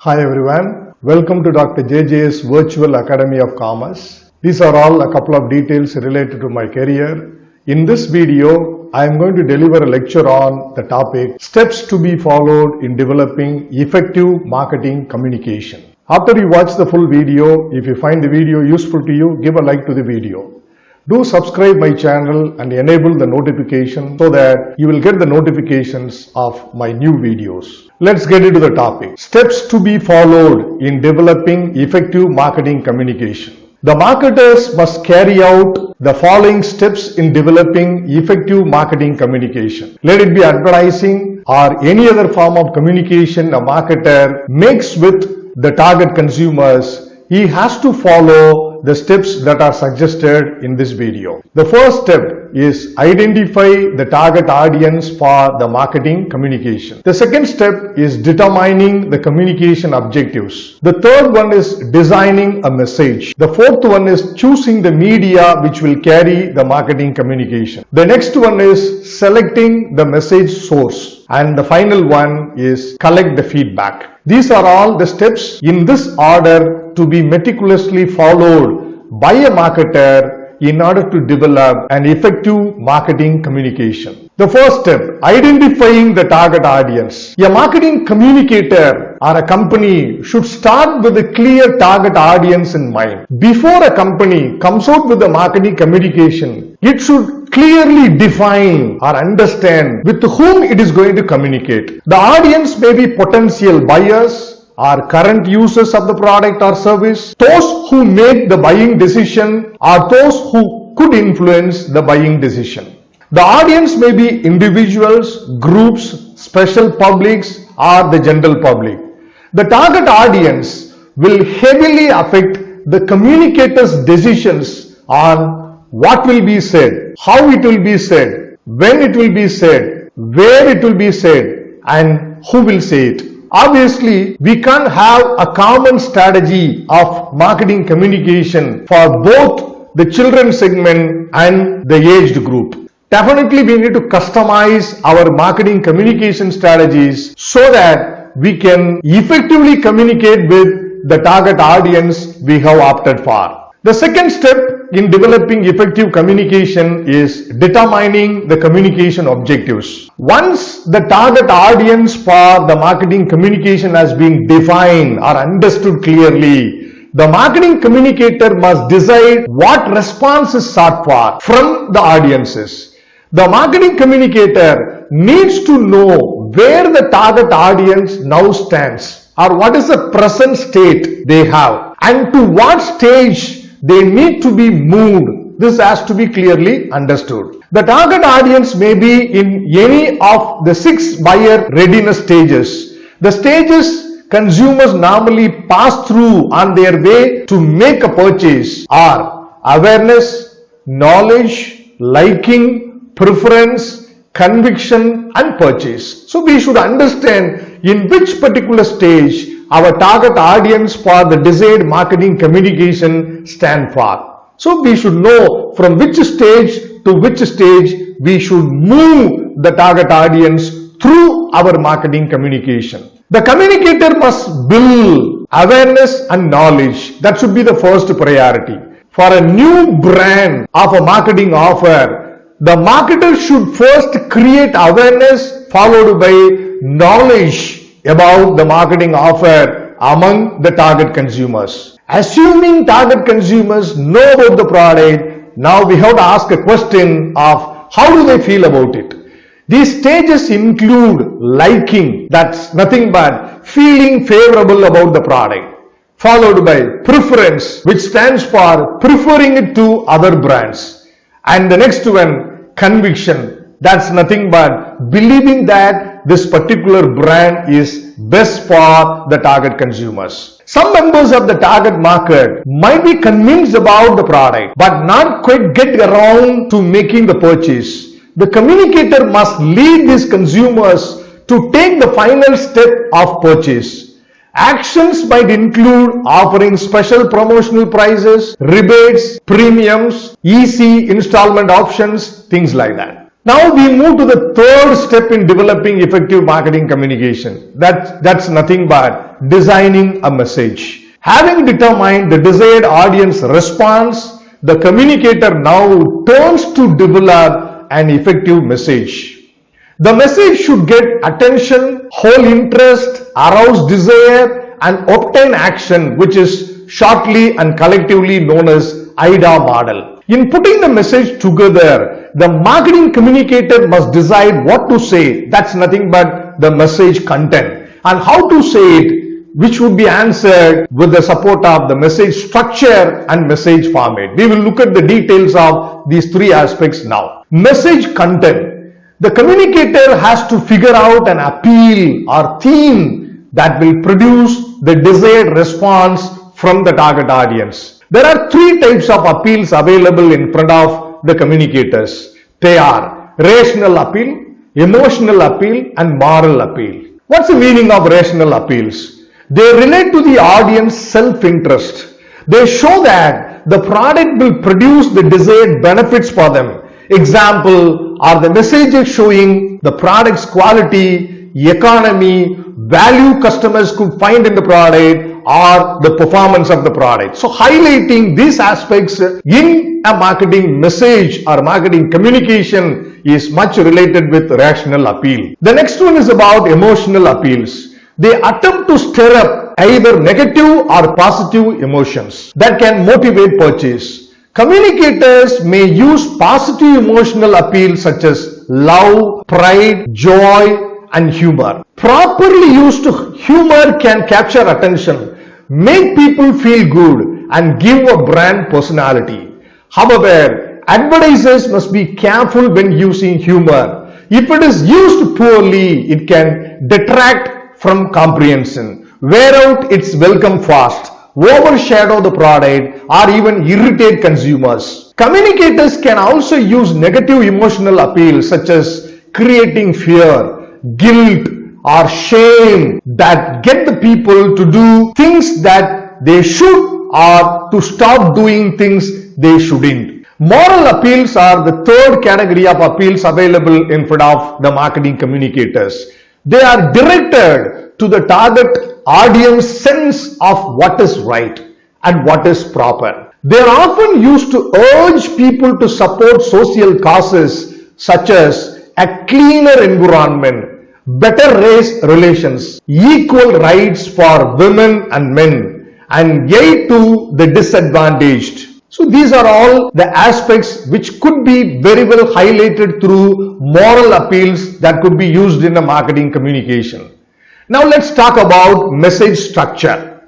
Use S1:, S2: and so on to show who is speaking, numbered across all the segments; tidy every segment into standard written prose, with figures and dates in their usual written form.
S1: Hi everyone, welcome to Dr. JJ's Virtual Academy of Commerce. These are all a couple of details related to my career. In this video, I am going to deliver a lecture on the topic Steps to be followed in developing effective marketing communication. After you watch the full video, if you find the video useful to you, give a like to the video. Do subscribe my channel and enable the notification so that you will get the notifications of my new videos. Let's get into the topic. Steps to be followed in developing effective marketing communication. The marketers must carry out the following steps in developing effective marketing communication. Let it be advertising or any other form of communication a marketer makes with the target consumers. He has to follow the steps that are suggested in this video. The first step is identify the target audience for the marketing communication. The second step is determining the communication objectives. The third one is designing a message. The fourth one is choosing the media which will carry the marketing communication. The next one is selecting the message source. And the final one is collect the feedback. These are all the steps in this order to be meticulously followed by a marketer in order to develop an effective marketing communication. The first step, identifying the target audience. A marketing communicator or a company should start with a clear target audience in mind. Before a company comes out with a marketing communication, it should clearly define or understand with whom it is going to communicate. The audience may be potential buyers, are current users of the product or service, those who make the buying decision, or those who could influence the buying decision. The audience may be individuals, groups, special publics, or the general public. The target audience will heavily affect the communicator's decisions on what will be said, how it will be said, when it will be said, where it will be said, and who will say it. Obviously, we can't have a common strategy of marketing communication for both the children segment and the aged group. Definitely, we need to customize our marketing communication strategies so that we can effectively communicate with the target audience we have opted for. The second step in developing effective communication is determining the communication objectives. Once the target audience for the marketing communication has been defined or understood clearly, the marketing communicator must decide what response is sought for from the audiences. The marketing communicator needs to know where the target audience now stands or what is the present state they have and to what stage they need to be moved. This has to be clearly understood. The target audience may be in any of the 6 buyer readiness stages. The stages consumers normally pass through on their way to make a purchase are awareness, knowledge, liking, preference, conviction, and purchase. So we should understand in which particular stage our target audience for the desired marketing communication stand for. So we should know from which stage to which stage we should move the target audience through our marketing communication. The communicator must build awareness and knowledge. That should be the first priority. For a new brand of a marketing offer, the marketer should first create awareness followed by knowledge about the marketing offer among the target consumers. Assuming target consumers know about the product, now we have to ask a question of how do they feel about it. These stages include liking, that's nothing but feeling favorable about the product, followed by preference, which stands for preferring it to other brands, and the next one, conviction, that's nothing but believing that this particular brand is best for the target consumers. Some members of the target market might be convinced about the product but not quite get around to making the purchase. The communicator must lead these consumers to take the final step of purchase. Actions might include offering special promotional prices, rebates, premiums, easy installment options, things like that. Now we move to the third step in developing effective marketing communication. That's nothing but designing a message. Having determined the desired audience response, the communicator now turns to develop an effective message. The message should get attention, hold interest, arouse desire, and obtain action, which is shortly and collectively known as IDA model. In putting the message together, the marketing communicator must decide what to say. That's nothing but the message content, and how to say it, which would be answered with the support of the message structure and message format. We will look at the details of these three aspects now. Message content. The communicator has to figure out an appeal or theme that will produce the desired response from the target audience. There are three types of appeals available in front of the communicators. They are rational appeal, emotional appeal, and moral appeal. What's the meaning of rational appeals? They relate to the audience self-interest. They show that the product will produce the desired benefits for them. Example are the messages showing the product's quality, economy, value customers could find in the product, or the performance of the product. So highlighting these aspects in a marketing message or marketing communication is much related with rational appeal. The next one is about emotional appeals. They attempt to stir up either negative or positive emotions that can motivate purchase. Communicators may use positive emotional appeal such as love, pride, joy, and humor. Properly used, humor can capture attention, make people feel good, and give a brand personality. However, advertisers must be careful when using humor. If it is used poorly, it can detract from comprehension, wear out its welcome fast, overshadow the product, or even irritate consumers. Communicators can also use negative emotional appeal such as creating fear, guilt, or shame that get the people to do things that they should or to stop doing things they shouldn't. Moral appeals are the third category of appeals available in front of the marketing communicators. They are directed to the target audience sense of what is right and what is proper. They are often used to urge people to support social causes such as a cleaner environment, better race relations, equal rights for women and men, and aid to the disadvantaged. So these are all the aspects which could be very well highlighted through moral appeals that could be used in a marketing communication. Now let's talk about message structure.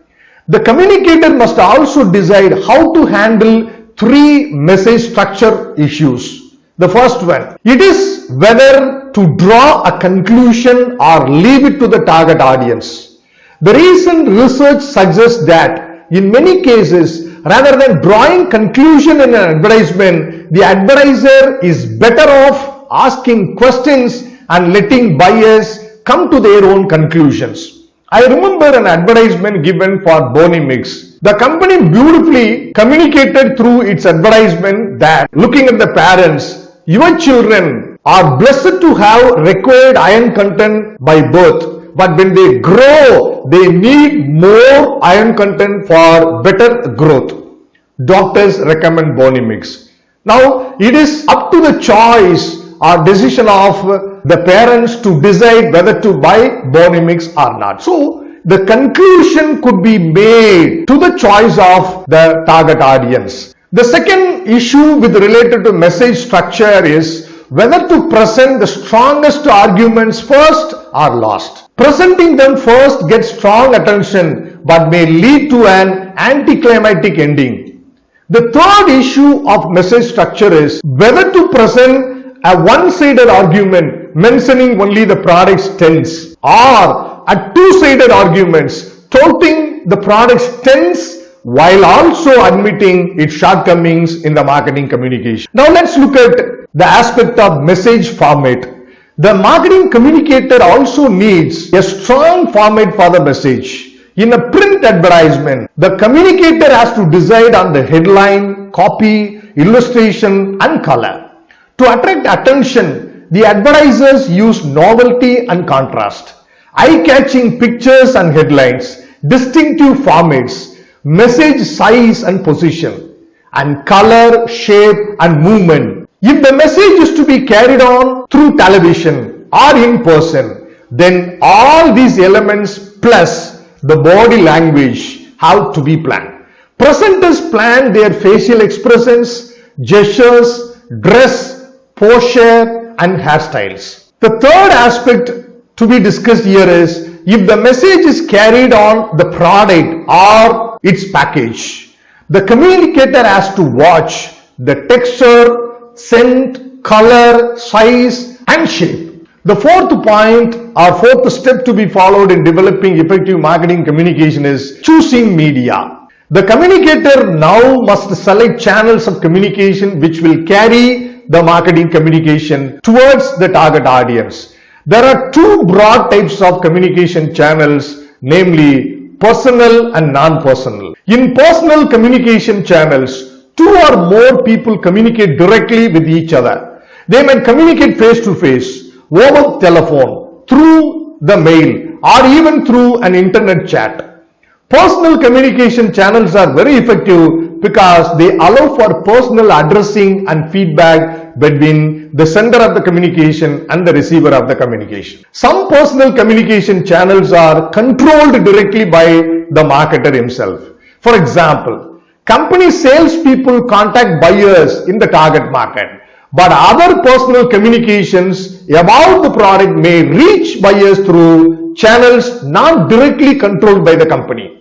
S1: The communicator must also decide how to handle three message structure issues. The first one, it is whether to draw a conclusion or leave it to the target audience. The recent research suggests that in many cases, rather than drawing conclusion in an advertisement, the advertiser is better off asking questions and letting buyers come to their own conclusions. I remember an advertisement given for Boni Mix. The company beautifully communicated through its advertisement that looking at the parents, your children are blessed to have required iron content by birth, but when they grow, they need more iron content for better growth. Doctors recommend Boni Mix. Now, it is up to the choice or decision of the parents to decide whether to buy Boni Mix or not. So, the conclusion could be made to the choice of the target audience. The second issue with related to message structure is whether to present the strongest arguments first or last. Presenting them first gets strong attention but may lead to an anticlimactic ending. The third issue of message structure is whether to present a one-sided argument mentioning only the product's strengths or a two-sided arguments touting the product's strengths while also admitting its shortcomings in the marketing communication. Now let's look at the aspect of message format. The marketing communicator also needs a strong format for the message. In a print advertisement, the communicator has to decide on the headline, copy, illustration, and color. To attract attention, the advertisers use novelty and contrast. eye-catching pictures and headlines, distinctive formats, message size and position, and color, shape and movement. If the message is to be carried on through television or in person, then all these elements plus the body language have to be planned. Presenters plan their facial expressions, gestures, dress, posture and hairstyles. The third aspect to be discussed here is if the message is carried on the product or its package. The communicator has to watch the texture, scent, color, size and shape. The fourth point or fourth step to be followed in developing effective marketing communication is choosing media. The communicator now must select channels of communication which will carry the marketing communication towards the target audience. There are two broad types of communication channels, namely personal and non-personal. In personal communication channels, two or more people communicate directly with each other. They may communicate face to face, over telephone, through the mail, or even through an internet chat. Personal communication channels are very effective because they allow for personal addressing and feedback between the sender of the communication and the receiver of the communication. Some personal communication channels are controlled directly by the marketer himself. For example, company salespeople contact buyers in the target market, but other personal communications about the product may reach buyers through channels not directly controlled by the company.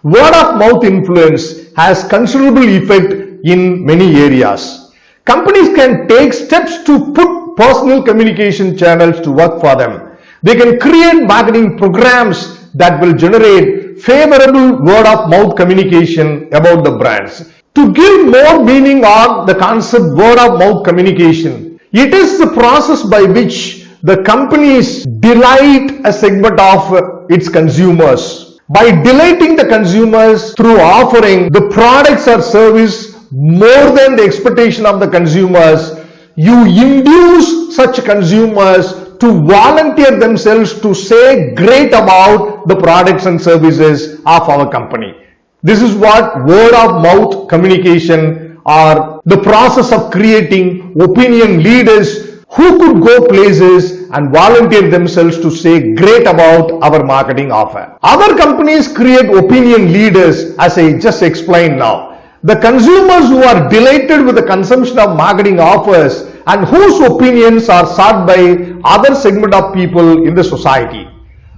S1: Word of mouth influence has considerable effect in many areas. Companies can take steps to put personal communication channels to work for them. They can create marketing programs that will generate favorable word of mouth communication about the brands. To give more meaning on the concept word of mouth communication, it is the process by which the companies delight a segment of its consumers. By delighting the consumers through offering the products or service more than the expectation of the consumers, you induce such consumers to volunteer themselves to say great about the products and services of our company. This is what word of mouth communication or the process of creating opinion leaders who could go places and volunteer themselves to say great about our marketing offer. Other companies create opinion leaders, as I just explained now. The consumers who are delighted with the consumption of marketing offers and whose opinions are sought by other segment of people in the society.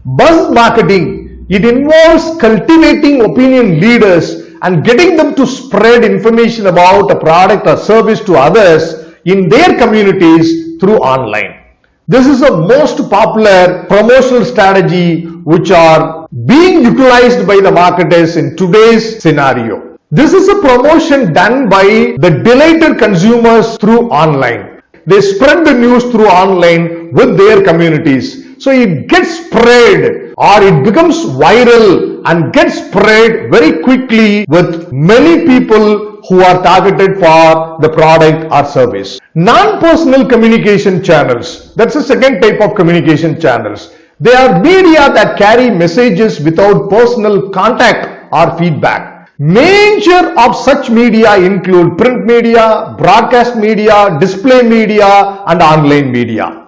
S1: Buzz marketing, it involves cultivating opinion leaders and getting them to spread information about a product or service to others in their communities through online. This is the most popular promotional strategy which are being utilized by the marketers in today's scenario. This is a promotion done by the delighted consumers through online. They spread the news through online with their communities. So it gets spread or it becomes viral and gets spread very quickly with many people who are targeted for the product or service. Non-personal communication channels, that's the second type of communication channels. They are media that carry messages without personal contact or feedback. Major of such media include print media, broadcast media, display media and online media.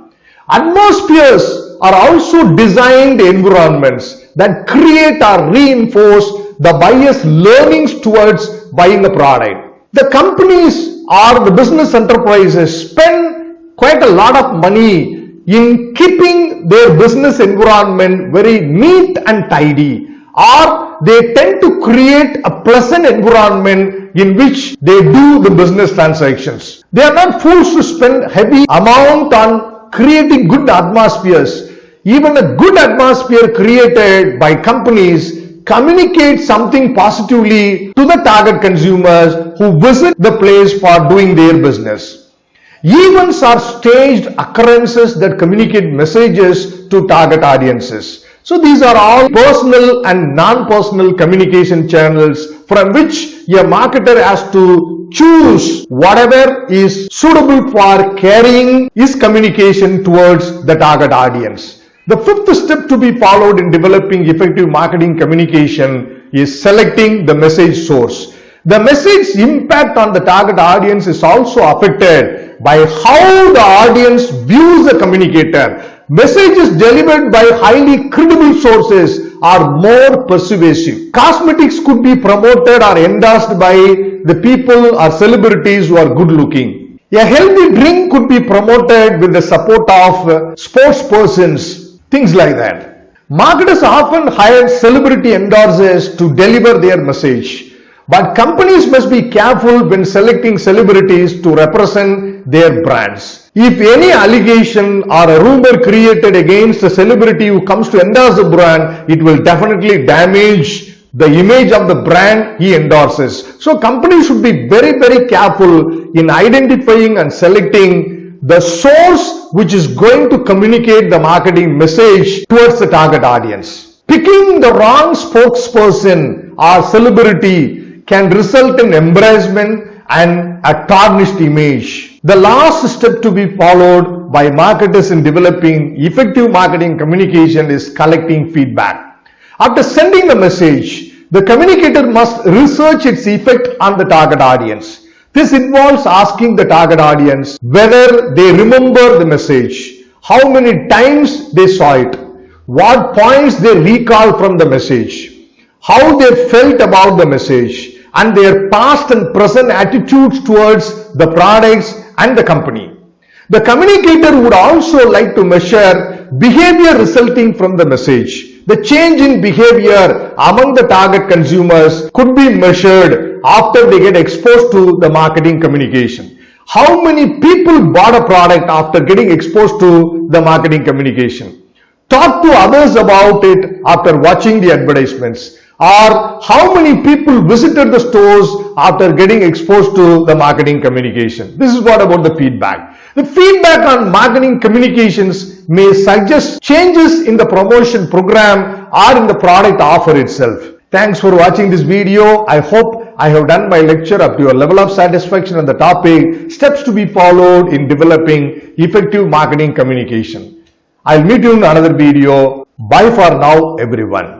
S1: Atmospheres are also designed environments that create or reinforce the buyer's learnings towards buying the product. The companies or the business enterprises spend quite a lot of money in keeping their business environment very neat and tidy, or they tend to create a pleasant environment in which they do the business transactions. They are not forced to spend heavy amount on creating good atmospheres. Even a good atmosphere created by companies communicate something positively to the target consumers who visit the place for doing their business. Events are staged occurrences that communicate messages to target audiences. So these are all personal and non-personal communication channels from which a marketer has to choose whatever is suitable for carrying his communication towards the target audience. The fifth step to be followed in developing effective marketing communication is selecting the message source. The message impact on the target audience is also affected by how the audience views the communicator. Messages delivered by highly credible sources are more persuasive. Cosmetics could be promoted or endorsed by the people or celebrities who are good looking. A healthy drink could be promoted with the support of sports persons, things like that. Marketers often hire celebrity endorsers to deliver their message. But companies must be careful when selecting celebrities to represent their brands. If any allegation or a rumor created against a celebrity who comes to endorse a brand, it will definitely damage the image of the brand he endorses. So companies should be very, very careful in identifying and selecting the source which is going to communicate the marketing message towards the target audience. Picking the wrong spokesperson or celebrity can result in embarrassment and a tarnished image. The last step to be followed by marketers in developing effective marketing communication is collecting feedback. After sending the message, the communicator must research its effect on the target audience. This involves asking the target audience whether they remember the message, how many times they saw it, what points they recall from the message, how they felt about the message, and their past and present attitudes towards the products and the company. The communicator would also like to measure behavior resulting from the message. The change in behavior among the target consumers could be measured after they get exposed to the marketing communication. How many people bought a product after getting exposed to the marketing communication? Talk to others about it after watching the advertisements. Or how many people visited the stores after getting exposed to the marketing communication. This is what about the feedback. The feedback on marketing communications may suggest changes in the promotion program or in the product offer itself. Thanks for watching this video. I hope I have done my lecture up to your level of satisfaction on the topic steps to be followed in developing effective marketing communication. I'll meet you in another video. Bye for now, everyone.